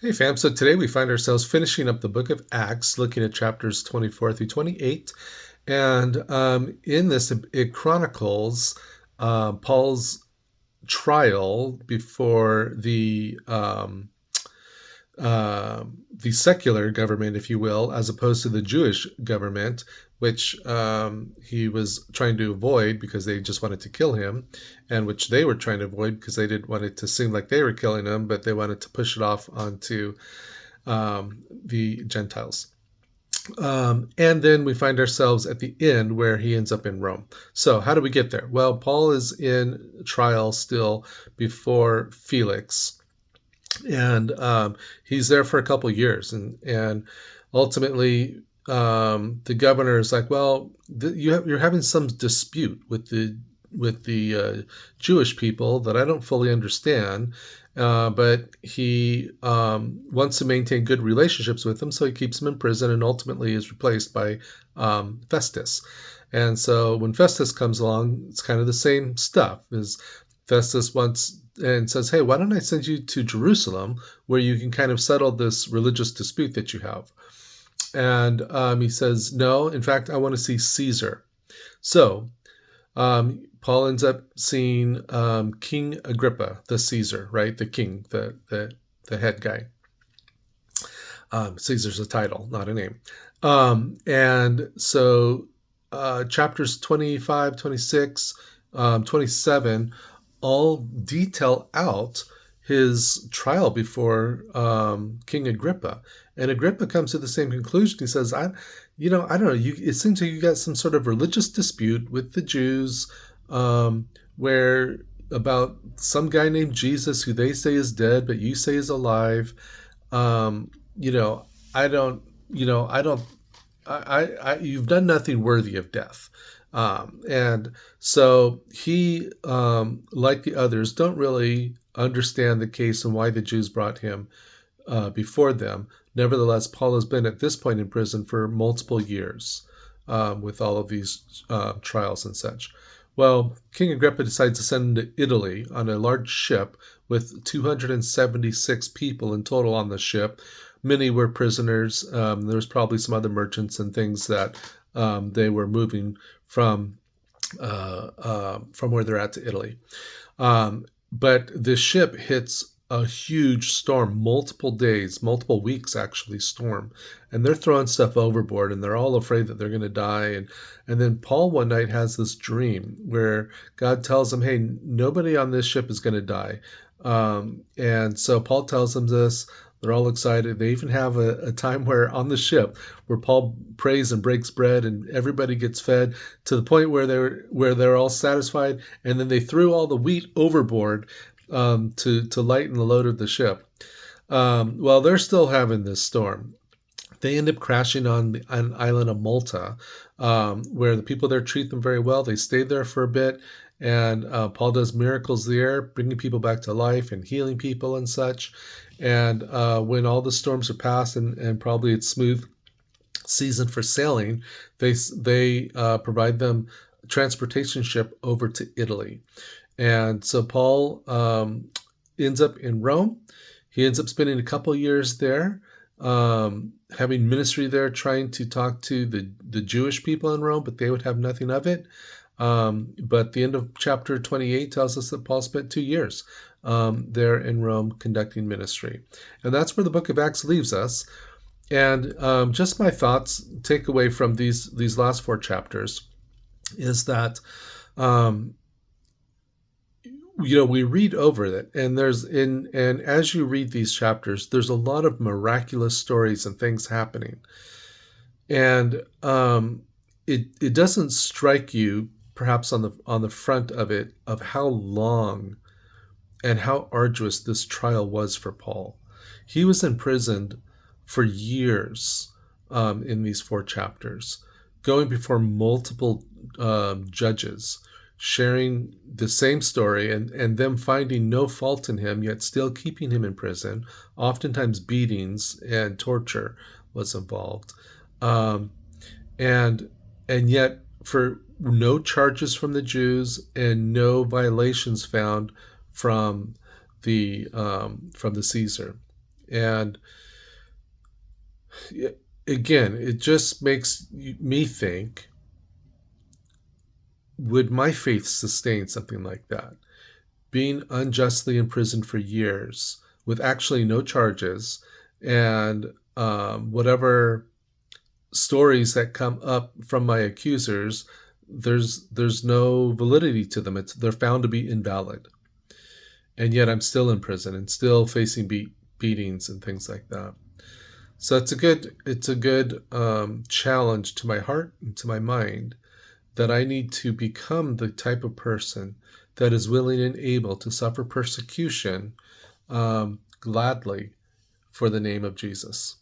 Hey fam, so today we find ourselves finishing up the book of Acts, looking at chapters 24 through 28. And in this, it chronicles Paul's trial before the secular government, if you will, as opposed to the Jewish government, which he was trying to avoid because they just wanted to kill him, and which they were trying to avoid because they didn't want it to seem like they were killing him, but they wanted to push it off onto the Gentiles. And then we find ourselves at the end where he ends up in Rome. So, how do we get there? Well, Paul is in trial still before Felix, and he's there for a couple years, and ultimately the governor is like, well, you're having some dispute with the Jewish people that I don't fully understand. But he wants to maintain good relationships with them, so he keeps them in prison and ultimately is replaced by Festus. And so when Festus comes along, it's kind of the same stuff. Is Festus wants and says, hey, why don't I send you to Jerusalem where you can kind of settle this religious dispute that you have? And he says, no, in fact, I want to see Caesar. So Paul ends up seeing King Agrippa, the Caesar, right? The king, the head guy. Caesar's a title, not a name. And so chapters 25, 26, 27 all detail out his trial before King Agrippa. And Agrippa comes to the same conclusion. He says, I don't know. It seems like you got some sort of religious dispute with the Jews, where about some guy named Jesus who they say is dead, but you say is alive. Um, you know, I don't. I don't. You've done nothing worthy of death. And so he, like the others, don't really understand the case and why the Jews brought him before them. Nevertheless, Paul has been at this point in prison for multiple years with all of these trials and such. Well, King Agrippa decides to send him to Italy on a large ship with 276 people in total on the ship. Many were prisoners. There was probably some other merchants and things that they were moving from where they're at to Italy. But the ship hits a huge storm, multiple days, multiple weeks actually, storm, and they're throwing stuff overboard, and they're all afraid that they're going to die. And then Paul one night has this dream where God tells him, "Hey, nobody on this ship is going to die." And so Paul tells them this. They're all excited. They even have a time where on the ship where Paul prays and breaks bread and everybody gets fed to the point where they're all satisfied. And then they threw all the wheat overboard to lighten the load of the ship. Well, they're still having this storm. They end up crashing on an island of Malta, where the people there treat them very well. They stay there for a bit, and Paul does miracles there, bringing people back to life and healing people and such. And when all the storms are past and probably it's smooth season for sailing, they provide them a transportation ship over to Italy. And so Paul ends up in Rome. He ends up spending a couple years there, having ministry there, trying to talk to the Jewish people in Rome, but they would have nothing of it. But the end of chapter 28 tells us that Paul spent 2 years there in Rome conducting ministry. And that's where the book of Acts leaves us. And just my thoughts, take away from these last four chapters, is that we read over it, and and as you read these chapters, there's a lot of miraculous stories and things happening, and it doesn't strike you perhaps on the front of it of how long and how arduous this trial was for Paul. He was imprisoned for years in these four chapters, going before multiple judges, sharing the same story and them finding no fault in him, yet still keeping him in prison. Oftentimes beatings and torture was involved. And yet for no charges from the Jews and no violations found from the Caesar. And again, it just makes me think, would my faith sustain something like that? Being unjustly imprisoned for years with actually no charges, and whatever stories that come up from my accusers, there's no validity to them. They're found to be invalid, and yet I'm still in prison and still facing beatings and things like that. So it's a good challenge to my heart and to my mind, that I need to become the type of person that is willing and able to suffer persecution gladly for the name of Jesus.